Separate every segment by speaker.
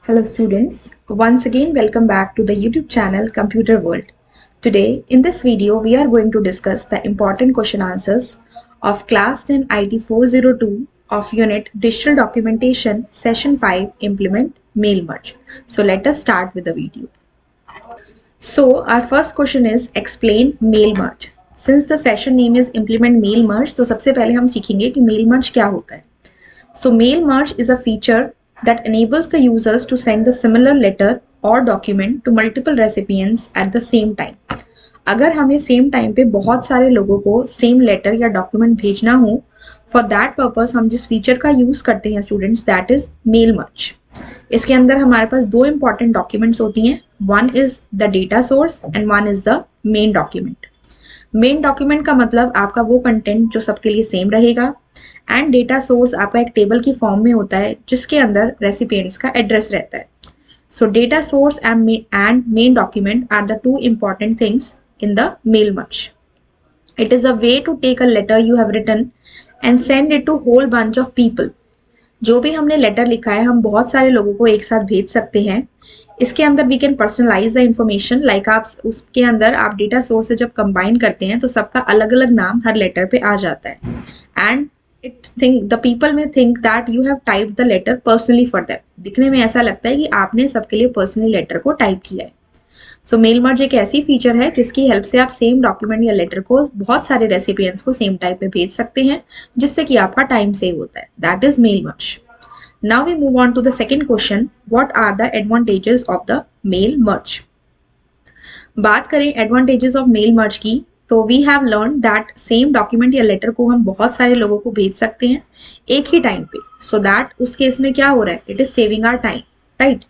Speaker 1: Hello students, once again welcome back to the YouTube channel Computer World. Today in this video we are going to discuss the important question answers of class 10 IT 402 of unit Digital Documentation session 5 implement mail merge. So let us start with the video. So our first question is explain mail merge. Since the session name is implement mail merge, तो सबसे पहले हम सीखेंगे कि mail merge क्या होता है. So mail merge is a feature that enables the users to send the similar letter or document to multiple recipients at the same time. अगर हमें सेम टाइम पे बहुत सारे लोगों को सेम लेटर या डॉक्यूमेंट भेजना हो, फॉर दैट पर्पस हम जिस फीचर का यूज करते हैं students, that is mail merge. इसके अंदर हमारे पास दो इंपॉर्टेंट डॉक्यूमेंट्स होती हैं. One is the data source and one is the main document. Main document का मतलब आपका वो कंटेंट जो सबके लिए सेम रहेगा, एंड डेटा सोर्स आपका एक टेबल की फॉर्म में होता है जिसके अंदर रेसिपिएंट्स का एड्रेस रहता है. So data source and main document are the two important things in the mail merge. It is a way to take a letter you have written and send it to whole bunch of people. जो भी हमने letter लिखा है हम बहुत सारे लोगों को एक साथ भेज सकते हैं. इसके अंदर we can personalise the information, like आप उसके अंदर आप डेटा सोर्स से जब कंबाइन करते हैं तो सबका अलग अलग नाम हर लेटर पे आ जाता है. And the people may think that you have type the letter personally for them. दिखने में ऐसा लगता है कि आपने सबके लिए पर्सनली लेटर को टाइप किया है. सो मेल मर्ज एक ऐसी फीचर है जिसकी हेल्प से आप सेम डॉक्यूमेंट या लेटर को बहुत सारे रेसिपिएंट्स को सेम टाइप में भेज सकते हैं, जिससे कि आपका टाइम सेव होता है. That is mail merge. Now we move on to the second question, what are the advantages of the mail merge. बात करें एडवांटेजेस ऑफ मेल मर्ज की, तो we have learn that same document या letter को हम बहुत सारे लोगों को भेज सकते हैं एक ही टाइम पे. सो दैट उस केस में क्या हो रहा है, it is saving our time, right.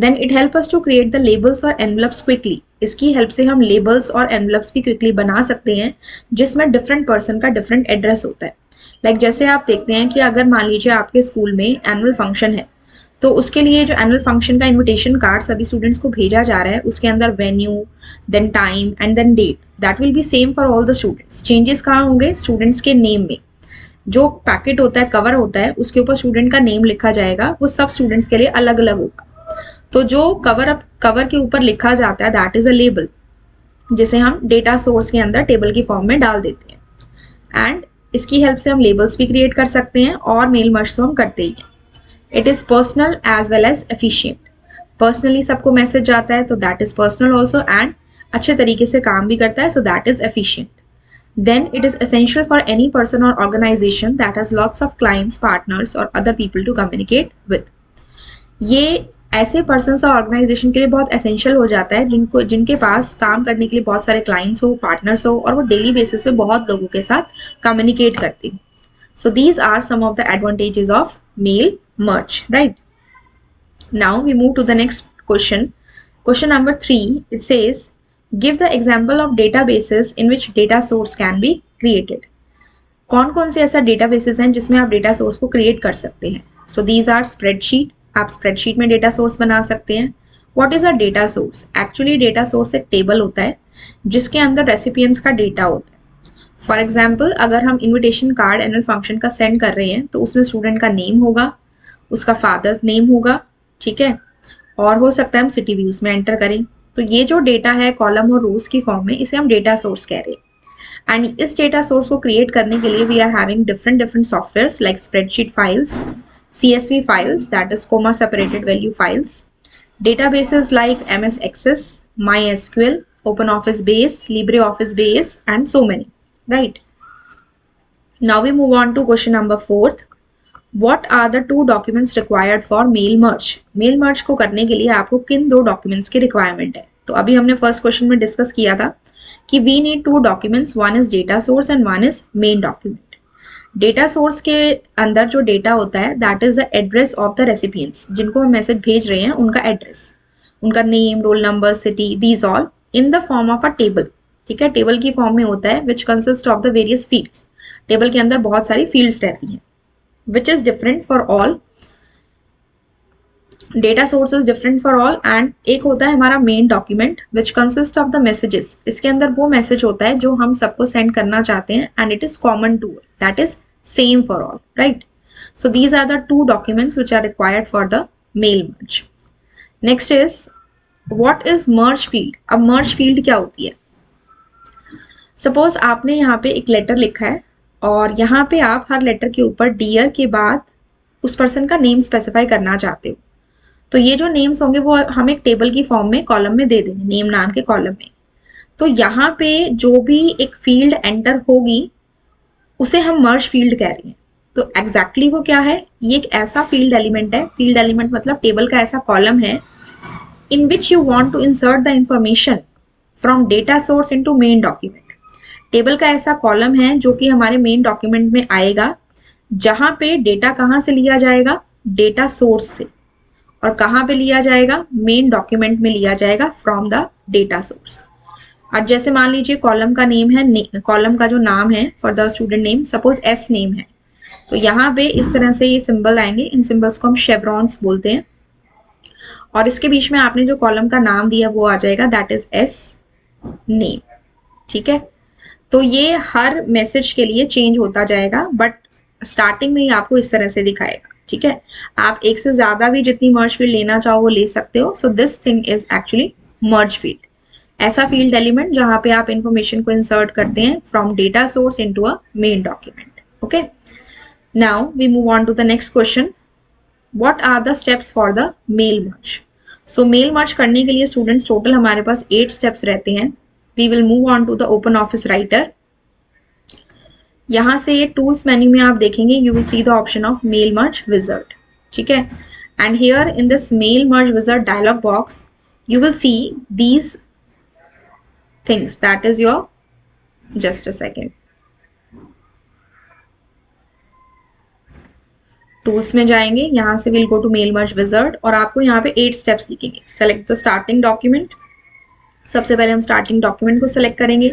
Speaker 1: Then it help us to create the labels और envelopes quickly. इसकी हेल्प से हम लेबल्स और एनवलप्स भी क्विकली बना सकते हैं जिसमें डिफरेंट पर्सन का डिफरेंट एड्रेस होता है. लाइक जैसे आप देखते हैं कि अगर मान लीजिए आपके स्कूल में एनुअल फंक्शन है, तो उसके लिए जो एनुअल फंक्शन का इन्विटेशन कार्ड सभी स्टूडेंट्स को भेजा जा रहा है, उसके अंदर venue, then time and then date, that will be same for all the students. Changes कहाँ होंगे, स्टूडेंट्स के नेम में. जो पैकेट होता है, कवर होता है, उसके ऊपर स्टूडेंट का नेम लिखा जाएगा, वो सब स्टूडेंट्स के लिए अलग अलग होगा. तो जो कवर के ऊपर लिखा जाता है दैट इज अ लेबल, जिसे हम डेटा सोर्स के अंदर टेबल की फॉर्म में डाल देते हैं. एंड इसकी हेल्प से हम लेबल्स भी क्रिएट कर सकते हैं और मेल मर्ज तो हम करते ही हैं. It is personal as well as efficient. Personally सबको मैसेज जाता है तो that is personal also, and अच्छे तरीके से काम भी करता है, so that is efficient. Then it is essential for any person or organization that has lots of clients, partners or other people to communicate with. ये ऐसे पर्सन और ऑर्गेनाइजेशन के लिए बहुत एसेंशियल हो जाता है जिनके पास काम करने के लिए बहुत सारे क्लाइंट्स हो, पार्टनर्स हो, और वो डेली बेसिस पे बहुत लोगों के साथ कम्युनिकेट करते हैं. So these are some of the advantages of mail merge, right. Now we move to the next question. Question number 3, it says give the example of databases in which data source can be created. कौन कौन से ऐसा databases हैं जिसमें आप data source को create कर सकते हैं. So these are spreadsheet. आप स्प्रेडशीट में डेटा सोर्स बना सकते हैं. What is a data source. Actually data source एक टेबल होता है जिसके अंदर रेसिपिएंट्स का डेटा होता है. फॉर एग्जाम्पल, अगर हम इन्विटेशन कार्ड एनुअल फंक्शन का सेंड कर रहे हैं तो उसमें स्टूडेंट का नेम होगा, उसका फादर नेम होगा, ठीक है, और हो सकता है हम सिटी व्यूज में एंटर करें. तो ये जो डेटा है कॉलम और रोज की फॉर्म में, इसे हम डेटा सोर्स कह रहे हैं. एंड इस डेटा सोर्स को क्रिएट करने के लिए we are having different softwares like spreadsheet files, CSV files, that is comma separated value files, databases like MS Access, MySQL, OpenOffice Base, LibreOffice Base, and so many, right. Now we move on to question number 4. What are the two documents required for mail merge. Mail merge को करने के लिए आपको किन दो documents की requirement है. तो अभी हमने फर्स्ट क्वेश्चन में डिस्कस किया था कि we need two documents, one is data source and one is main document. Data source के अंदर जो डेटा होता है that is the address of the recipients. जिनको हम मैसेज भेज रहे हैं उनका एड्रेस, उनका name, roll number, city, these all in the form of a table. ठीक है, टेबल की फॉर्म में होता है which consist of the various fields. Table के अंदर बहुत सारी फील्ड्स रहती हैं which is different for all. Data source is different for all. And एक होता है हमारा main document which consist of the messages. इसके अंदर वो मैसेज होता है जो हम सबको सेंड करना चाहते हैं, and it is common to all, that is same for all, right. So these are the two documents which are required for the mail merge. Next is what is merge field. अब मर्ज field क्या होती है? Suppose आपने यहाँ पे एक letter लिखा है और यहाँ पे आप हर लेटर के ऊपर डियर के बाद उस पर्सन का नेम स्पेसिफाई करना चाहते हो। तो ये जो नेम्स होंगे वो हम एक टेबल की फॉर्म में कॉलम में दे देंगे, नेम नाम के कॉलम में। तो यहाँ पे जो भी एक फील्ड एंटर होगी उसे हम मर्ज फील्ड कह रहे हैं। तो एग्जैक्टली वो क्या है? ये एक ऐसा फील्ड एलिमेंट है, फील्ड एलिमेंट मतलब टेबल का ऐसा कॉलम है in which you want to insert the information from data source into main document। Table का ऐसा कॉलम है जो कि हमारे मेन डॉक्यूमेंट में आएगा, जहां पे डेटा कहां से लिया जाएगा? डेटा सोर्स से। और कहां पे लिया जाएगा? मेन डॉक्यूमेंट में लिया जाएगा फ्रॉम द डेटा सोर्स। अब जैसे मान लीजिए कॉलम का नेम है, कॉलम का जो नाम है for the student name, suppose S name है, तो यहाँ पे इस तरह से ये सिंबल आएंगे। इन सिंबल्स को हम शेवरॉन्स बोलते हैं। और इसके बीच में आपने जो कॉलम का नाम दिया वो आ जाएगा, दैट इज एस नेम। ठीक है, तो ये हर मैसेज के लिए चेंज होता जाएगा, बट स्टार्टिंग में ही आपको इस तरह से दिखाएगा। ठीक है, आप एक से ज्यादा भी जितनी मर्ज फील्ड लेना चाहो वो ले सकते हो। So this thing is actually merge field, ऐसा फील्ड एलिमेंट जहां पे आप इंफॉर्मेशन को इंसर्ट करते हैं from data source into a main document. Okay, now we move on to the next question. What are the steps for the mail merge? So mail merge करने के लिए students total हमारे पास 8 steps रहते हैं। We will move on to the Open Office Writer. यहां से tools menu में आप देखेंगे, you will see the option of mail merge wizard. ठीक है, and here in this mail merge wizard dialog box you will see these things, that is your, just a second, tools में जाएंगे, यहां से will go to mail merge wizard और आपको यहाँ पे 8 स्टेप्स दिखेंगे। सेलेक्ट द स्टार्टिंग डॉक्यूमेंट, सबसे पहले हम स्टार्टिंग डॉक्यूमेंट को सेलेक्ट करेंगे,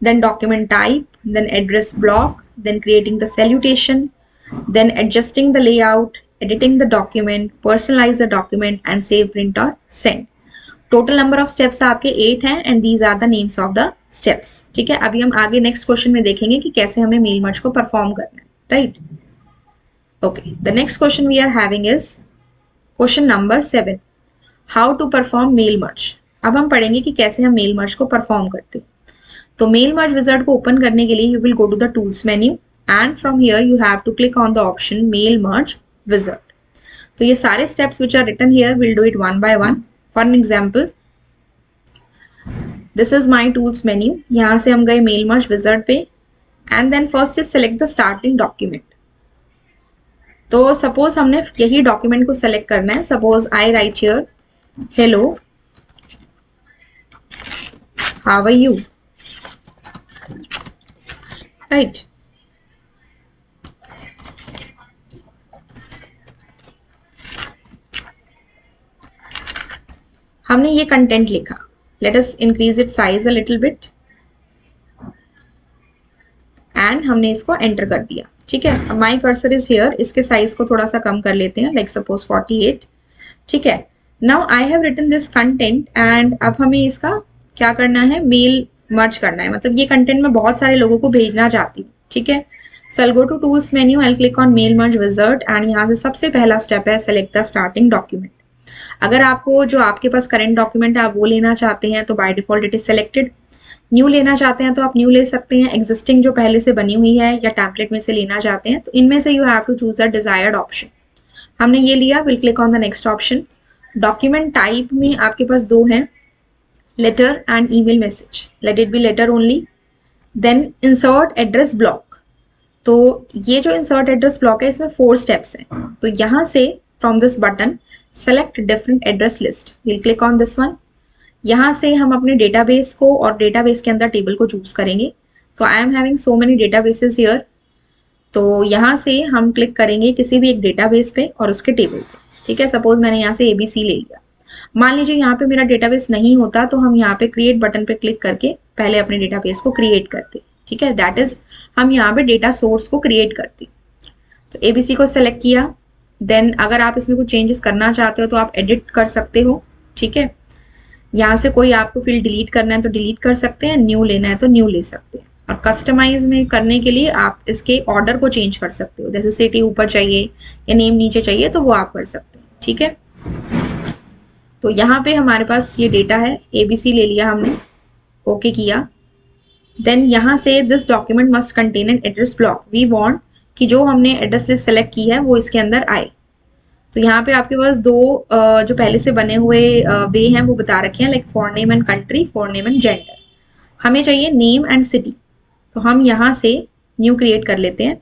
Speaker 1: then document type, then address block, then creating the salutation, then adjusting the layout, editing the document, personalize the document and save, print और send. Total number of steps आपके 8 हैं and these are the names of the steps. ठीक है, अभी हम आगे next question में देखेंगे कि कैसे हमें मेल मर्ज को परफॉर्म करना है, right? Okay, the next question we are having is question number 7, how to perform mail merge. अब हम पढ़ेंगे कि कैसे हम मेल मर्ज को परफॉर्म करते हैं। तो मेल मर्ज विजार्ड को ओपन करने के लिए you will go to the tools menu and from here you have to click on the option mail merge wizard. तो ये सारे steps which are written here will do it one by one. For an example, this is my tools menu, यहाँ से हम गए mail merge wizard पे and then first is select the starting document. तो suppose हमने यही document को select करना है। Suppose I write here hello how are you, right? हमने ये कंटेंट लिखा, let us increase it size a little bit and हमने इसको एंटर कर दिया। ठीक है, माई कर्सर इज हियर, इसके साइज को थोड़ा सा कम कर लेते हैं, लाइक सपोज 48। ठीक है, now I have written this content and अब हमें इसका क्या करना है? मेल मर्ज करना है, मतलब ये कंटेंट मैं बहुत सारे लोगों को भेजना चाहती हूँ। ठीक है, so I go to tools menu, I click on mail merge wizard and यहाँ से सबसे पहला स्टेप है सेलेक्ट द स्टार्टिंग डॉक्यूमेंट। अगर आपको जो आपके पास करंट डॉक्यूमेंट है आप वो लेना चाहते हैं तो by default it is selected. New लेना चाहते हैं तो आप न्यू ले सकते हैं, एग्जिस्टिंग जो पहले से बनी हुई है या टैम्पलेट में से लेना चाहते हैं तो इनमें से you have to choose the desired option. हमने ये लिया, will click on the next option. Document type में आपके पास 2 हैं, letter and email message, let it be letter only. Then insert address block, तो ये जो इंसर्ट एड्रेस ब्लॉक है इसमें 4 स्टेप्स हैं। तो यहाँ से from this button select different address list, will click on this one. यहाँ से हम अपने डेटाबेस को और डेटाबेस के अंदर टेबल को चूज करेंगे। तो I am having so many databases here, तो यहाँ से हम क्लिक करेंगे किसी भी एक डेटाबेस पे और उसके टेबल पे। ठीक है, सपोज मैंने यहाँ से ABC ले लिया। मान लीजिए यहाँ पे मेरा डेटाबेस नहीं होता तो हम यहाँ पे क्रिएट बटन पे क्लिक करके पहले अपने डेटाबेस को क्रिएट करते। ठीक है, दैट इज हम यहाँ पे डेटा सोर्स को क्रिएट करते। तो ABC को सेलेक्ट किया, देन अगर आप इसमें कुछ चेंजेस करना चाहते हो तो आप एडिट कर सकते हो। ठीक है, यहाँ से कोई आपको फील्ड डिलीट करना है तो डिलीट कर सकते हैं, न्यू लेना है तो न्यू ले सकते हैं। और कस्टमाइज में करने के लिए आप इसके ऑर्डर को चेंज कर सकते हो, जैसे सिटी ऊपर चाहिए या नेम नीचे चाहिए तो वो आप कर सकते हैं। ठीक है, तो यहाँ पे हमारे पास ये डेटा है, ABC ले लिया हमने, ओके किया। देन यहाँ से this document must contain an address block, we want कि जो हमने एड्रेस लिस्ट सेलेक्ट की है वो इसके अंदर आए। तो यहाँ पे आपके पास दो जो पहले से बने हुए वे हैं वो बता रखे हैं, like for name and country, for name and gender. हमें चाहिए नेम एंड सिटी, तो हम यहाँ से न्यू क्रिएट कर लेते हैं,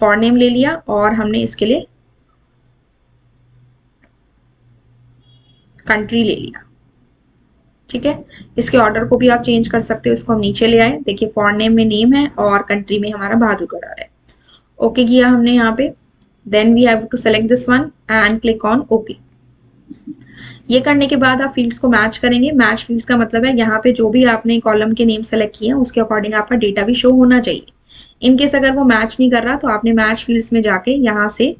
Speaker 1: फॉर नेम ले लिया और हमने इसके लिए कंट्री ले लिया। ठीक है, इसके ऑर्डर को भी आप चेंज कर सकते हो, इसको हम नीचे ले आए। देखिए फॉर नेम में नेम है और कंट्री में हमारा बहादुरगढ़ आ रहा है। ओके किया हमने यहाँ पे। Then we have to select this one and click on okay. ये करने के बाद आप फील्ड्स को मैच करेंगे। मैच फील्ड्स का मतलब है यहाँ पे जो भी आपने कॉलम के नेम सेलेक्ट किए हैं उसके अकॉर्डिंग आपका डेटा भी शो होना चाहिए। इनकेस अगर वो मैच नहीं कर रहा तो आपने मैच फील्ड्स में जाके यहाँ से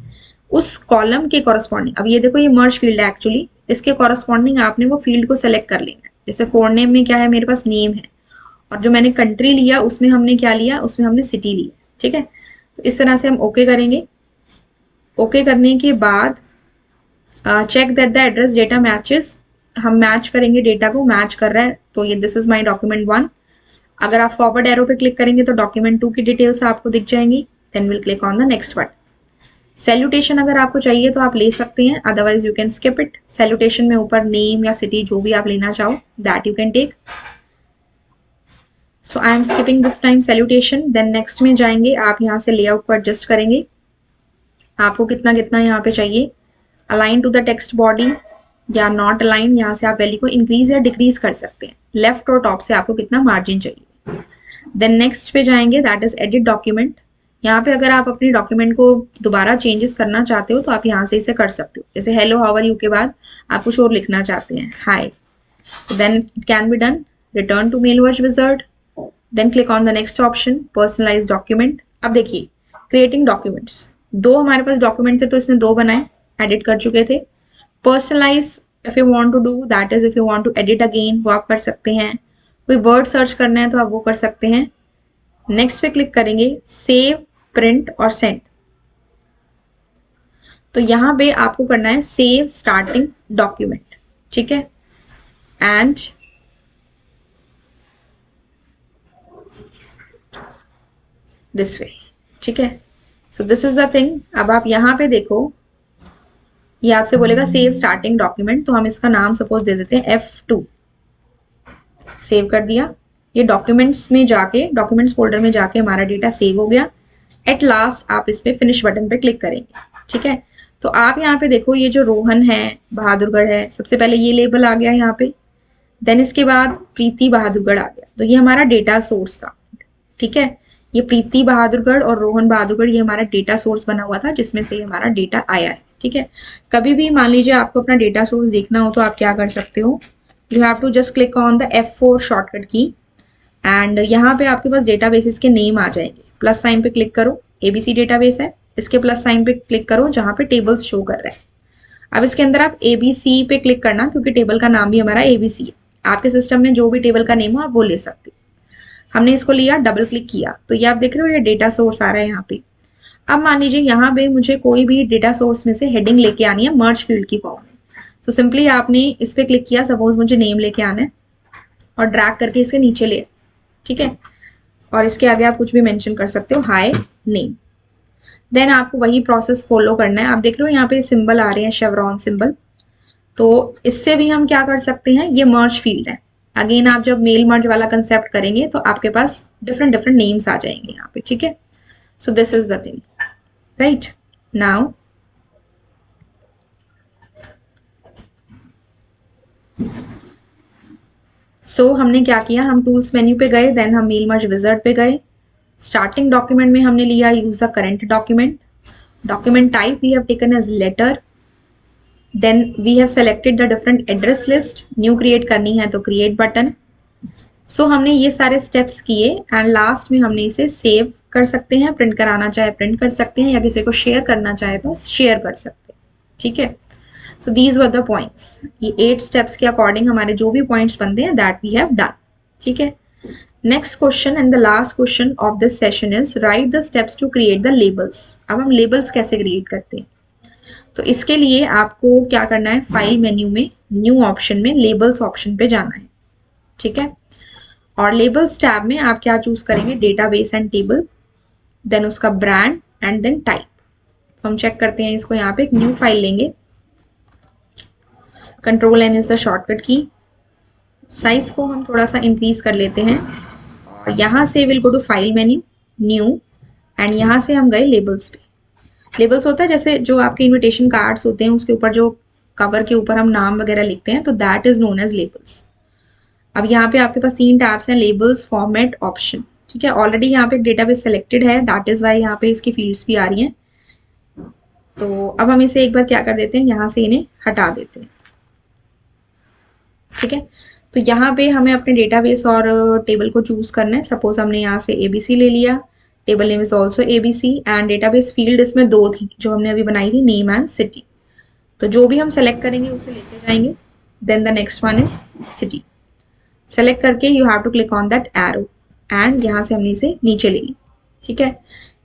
Speaker 1: उस कॉलम के कॉरस्पॉन्डिंग, अब ये देखो ये मर्ज फील्ड है एक्चुअली, इसके कॉरस्पॉन्डिंग आपने वो फील्ड को सेलेक्ट कर लेना है। जैसे फॉर नेम में क्या है, मेरे पास नेम है, और जो मैंने कंट्री लिया उसमें हमने क्या लिया, उसमें हमने सिटी लिया। ठीक है, तो इस तरह से हम ओके करेंगे। ओके करने के बाद check that the address data matches, हम मैच करेंगे, डेटा को मैच कर रहा है, तो ये दिस इज माई डॉक्यूमेंट 1। अगर आप फॉरवर्ड एरो पे क्लिक करेंगे तो डॉक्यूमेंट 2 की डिटेल्स आपको दिख जाएंगी। Then will click on the next button. Salutation अगर आपको चाहिए तो आप ले सकते हैं, otherwise you can skip it. Salutation में ऊपर नेम या सिटी जो भी आप लेना चाहो that you can take. So I am skipping this time salutation. Then next में जाएंगे, आप यहाँ से लेआउट को एडजस्ट करेंगे, आपको कितना कितना यहाँ पे चाहिए। Align to the text body या नॉट अलाइन, यहाँ से आप वैल्यू को इंक्रीज या डिक्रीज कर सकते हैं। लेफ्ट और टॉप से आपको कितना मार्जिन चाहिए। देन नेक्स्ट पे जाएंगे, दैट इज एडिट डॉक्यूमेंट। यहाँ पे अगर आप अपने डॉक्यूमेंट को दोबारा चेंजेस करना चाहते हो तो आप यहाँ से इसे कर सकते हो। जैसे हेलो हाउ आर यू के बाद आप कुछ और लिखना चाहते हैं, hi, then it can be done. Return to mail merge wizard, then click on the next option, personalize document. अब देखिए क्रिएटिंग डॉक्यूमेंट्स, दो हमारे पास डॉक्यूमेंट थे तो इसने दो बनाए, एडिट कर चुके थे। Personalise if you want to do that is if you want to edit again, वो आप कर सकते हैं। कोई वर्ड सर्च करना है तो आप वो कर सकते हैं। नेक्स्ट पे क्लिक करेंगे, सेव, प्रिंट और सेंड। तो यहां पे आपको करना है सेव स्टार्टिंग डॉक्यूमेंट। ठीक है, एंड दिस वे। ठीक है, so this is the thing. अब आप यहां पे देखो, ये आपसे बोलेगा सेव स्टार्टिंग डॉक्यूमेंट, तो हम इसका नाम सपोज दे देते हैं F2। सेव कर दिया। ये डॉक्यूमेंट्स में जाके, डॉक्यूमेंट्स फोल्डर में जाके हमारा डेटा सेव हो गया। एट लास्ट आप इस पे फिनिश बटन पे क्लिक करेंगे। ठीक है, तो आप यहाँ पे देखो ये जो रोहन है, बहादुरगढ़ है, सबसे पहले ये लेबल आ गया यहाँ पे। देन इसके बाद प्रीति बहादुरगढ़ आ गया, तो ये हमारा डेटा सोर्स था। ठीक है, ये प्रीति बहादुरगढ़ और रोहन बहादुरगढ़ ये हमारा डेटा सोर्स बना हुआ था जिसमें से हमारा डेटा आया है। ठीक है, कभी भी मान लीजिए आपको अपना डेटा सोर्स देखना हो तो आप क्या कर सकते हो, you have to just click on the F4 shortcut key and यहाँ पे आपके पास डेटाबेसेस के नेम आ जाएंगे। प्लस साइन पे क्लिक करो, ABC डेटाबेस है, इसके प्लस साइन पे क्लिक करो जहाँ पे टेबल्स शो कर रहा है। अब इसके अंदर आप ABC पे क्लिक करना क्योंकि टेबल का नाम भी हमारा ABC है। आपके सिस्टम में जो भी टेबल का नेम हो आप वो ले सकते हो। हमने इसको लिया, डबल क्लिक किया, तो ये आप देख रहे हो ये डेटा सोर्स आ रहा है यहाँ पे। अब मान लीजिए यहाँ पे मुझे कोई भी डेटा सोर्स में से हेडिंग लेके आनी है मर्ज फील्ड की फॉर्म में। तो सिंपली आपने इस पे क्लिक किया, सपोज मुझे नेम लेके आना है और ड्रैग करके इसके नीचे ले। ठीक है, और इसके आगे आप कुछ भी मेंशन कर सकते हो, हाय नेम। देन आपको वही प्रोसेस फॉलो करना है। आप देख रहे हो यहाँ पे सिंबल आ रहे हैं, शेवरॉन सिंबल, तो इससे भी हम क्या कर सकते हैं, ये मर्ज फील्ड है। अगेन आप जब मेल मर्ज वाला कंसेप्ट करेंगे तो आपके पास डिफरेंट डिफरेंट नेम्स आ जाएंगे यहाँ पे। ठीक है, so this is the thing, right now हमने क्या किया, हम टूल्स मेन्यू पे गए, देन हम मेल मर्ज विजार्ड पे गए। स्टार्टिंग डॉक्यूमेंट में हमने लिया use the current document. Document type we have taken as letter. Then we have selected the different address list, new create करनी है तो क्रिएट बटन। सो हमने ये सारे स्टेप्स किए एंड लास्ट में हमने इसे सेव कर सकते हैं, प्रिंट कराना चाहे प्रिंट कर सकते हैं या किसी को शेयर करना चाहे तो शेयर कर सकते हैं। ठीक है, so these were the points. ये 8 स्टेप्स के अकॉर्डिंग हमारे जो भी पॉइंट्स बनते हैं दैट वी हैव डन। ठीक है, next question and the last question of this session is write the steps to create the labels. अब हम लेबल्स कैसे क्रिएट करते हैं, तो इसके लिए आपको क्या करना है, फाइल मेन्यू में न्यू ऑप्शन में लेबल्स ऑप्शन पे जाना है, ठीक है। और लेबल्स टैब में आप क्या चूज करेंगे, डेटाबेस एंड टेबल, देन उसका ब्रांड एंड देन टाइप। तो हम चेक करते हैं इसको, यहाँ पे एक न्यू फाइल लेंगे, control N is the shortcut key. Size को हम थोड़ा सा इंक्रीज कर लेते हैं और यहाँ से will go to file menu, new, and यहाँ से हम गए लेबल्स पे। लेबल्स होता है जैसे जो आपके इनविटेशन कार्ड्स होते हैं उसके ऊपर जो कवर के ऊपर हम नाम वगैरह लिखते हैं, तो that is known as labels. अब यहाँ पे आपके पास 3 टैब्स हैं, लेबल्स, फॉर्मेट, ऑप्शन, ठीक है। ऑलरेडी यहाँ पे एक डेटाबेस सेलेक्टेड है, दैट इज वाई यहाँ पे इसकी फील्ड्स भी आ रही हैं। तो अब हम इसे एक बार क्या कर देते हैं, यहाँ से इन्हें हटा देते हैं, ठीक है। तो यहाँ पे हमें अपने डेटाबेस और टेबल को चूज करना है। सपोज हमने यहाँ से एबीसी ले लिया, table name is also ABC, and database field इसमें 2 थी जो हमने अभी बनाई थी, नेम एंड सिटी। तो जो भी हम सेलेक्ट करेंगे उसे लेते जाएंगे। Then the next one is city. Select करके you have to click on that arrow, and यहाँ से हमने इसे नीचे ले ली, ठीक है।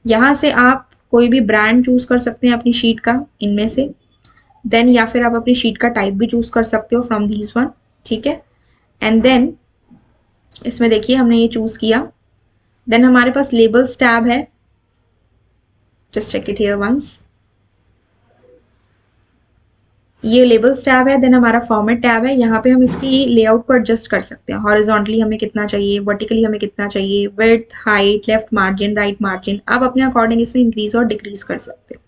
Speaker 1: यहाँ से आप कोई भी ब्रांड चूज कर सकते हैं अपनी शीट का इनमें से, देन या फिर आप अपनी शीट का टाइप भी चूज कर सकते हो फ्रॉम दीज वन, ठीक है। एंड देन इसमें देखिए हमने ये चूज किया। देन हमारे पास लेबल्स टैब है, just check it here once, ये लेबल्स टैब है। देन हमारा फॉर्मेट टैब है, यहाँ पे हम इसकी लेआउट को एडजस्ट कर सकते हैं, हॉरिजॉन्टली हमें कितना चाहिए, वर्टिकली हमें कितना चाहिए, width, height, left margin, right margin, आप अपने अकॉर्डिंग इसमें इंक्रीज और डिक्रीज कर सकते हो।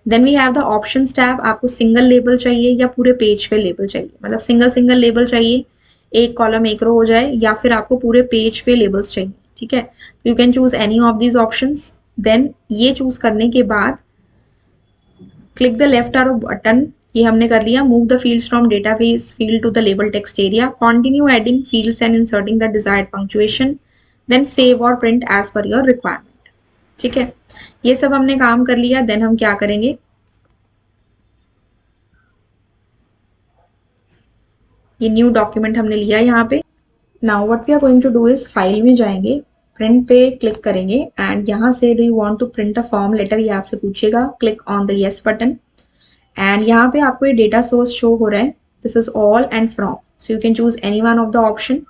Speaker 1: Then we have the options tab, आपको सिंगल लेबल चाहिए या पूरे पेज पे लेबल चाहिए, मतलब सिंगल सिंगल लेबल चाहिए, एक कॉलम एक रो हो जाए, या फिर आपको पूरे पेज पे लेबल्स चाहिए, ठीक है। You can choose any of these options. Then ये चूज करने के बाद click the left arrow button, ये हमने कर लिया। Move the fields from database field to the label text area, continue adding fields and inserting the desired punctuation, then save और print as per your requirement, ठीक है। ये सब हमने काम कर लिया। देन हम क्या करेंगे, ये न्यू डॉक्यूमेंट हमने लिया यहाँ पे। Now what we are going to do is, file में जाएंगे, प्रिंट पे क्लिक करेंगे, एंड यहाँ से do you want to print a form letter, ये आपसे पूछेगा। Click on the yes button, and यहाँ पे आपको ये डेटा सोर्स शो हो रहा है, this is all and from, so you can choose any one of the option.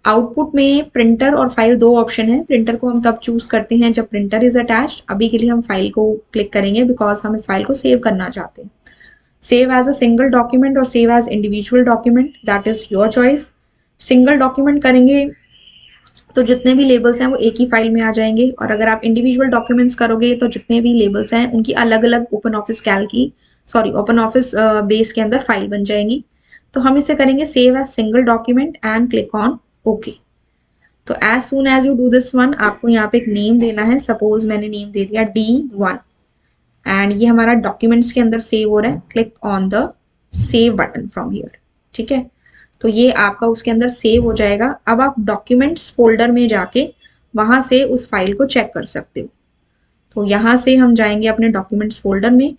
Speaker 1: Output में प्रिंटर और फाइल 2 ऑप्शन है। प्रिंटर को हम तब चूज करते हैं जब प्रिंटर इज अटैच्ड। अभी के लिए हम फाइल को क्लिक करेंगे बिकॉज हम इस फाइल को सेव करना चाहते हैं। Save as a single document और save as individual document, that is your choice. Single document करेंगे तो जितने भी लेबल्स हैं वो एक ही फाइल में आ जाएंगे, और अगर आप इंडिविजुअल डॉक्यूमेंट्स करोगे तो जितने भी लेबल्स हैं उनकी अलग अलग ओपन ऑफिस कैल्क की, सॉरी ओपन ऑफिस बेस के अंदर फाइल बन जाएंगी। तो हम इसे करेंगे save as single document and click on okay. तो as soon as you do this one, आपको यहाँ पे एक नेम देना है। सपोज मैंने नेम दे दिया D1, एंड ये हमारा डॉक्यूमेंट्स के अंदर सेव हो रहा है। Click on the save button from here, ठीक है। तो ये आपका उसके अंदर सेव हो जाएगा। अब आप डॉक्यूमेंट्स फोल्डर में जाके वहां से उस फाइल को चेक कर सकते हो। तो यहाँ से हम जाएंगे अपने डॉक्यूमेंट्स फोल्डर में,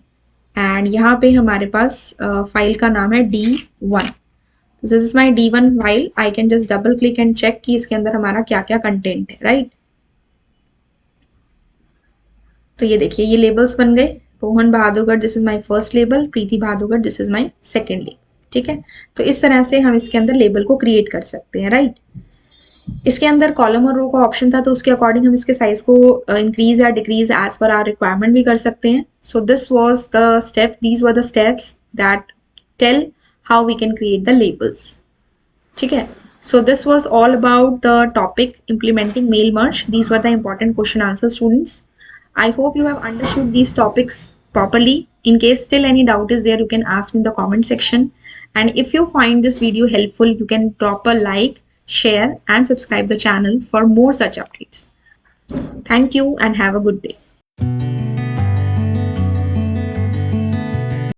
Speaker 1: एंड यहाँ पे हमारे पास फाइल का नाम है D1। This is my D1 file. I can just double click and check कि इसके अंदर हमारा क्या क्या कंटेंट है, राइट। तो ये देखिए ये लेबल्स बन गए। Rohan Bahadurgarh, this is my first label. Preeti Bahadurgarh, this is my second label, ठीक है। तो इस तरह से हम इसके अंदर लेबल को क्रिएट कर सकते हैं, राइट। इसके अंदर कॉलम और रो का ऑप्शन था, तो उसके अकॉर्डिंग हम इसके साइज को इंक्रीज या डिक्रीज एज पर आवर रिक्वायरमेंट भी कर सकते हैं। So this was the step, these were the steps that tell how we can create the labels, ठीक है। So this was all about the topic implementing mail merge. These were the important question answers, students. I hope you have understood these topics properly. In case still any doubt is there, you can ask me in the comment section. And if you find this video helpful, you can drop a like, share and subscribe the channel for more such updates. Thank you and have a good day.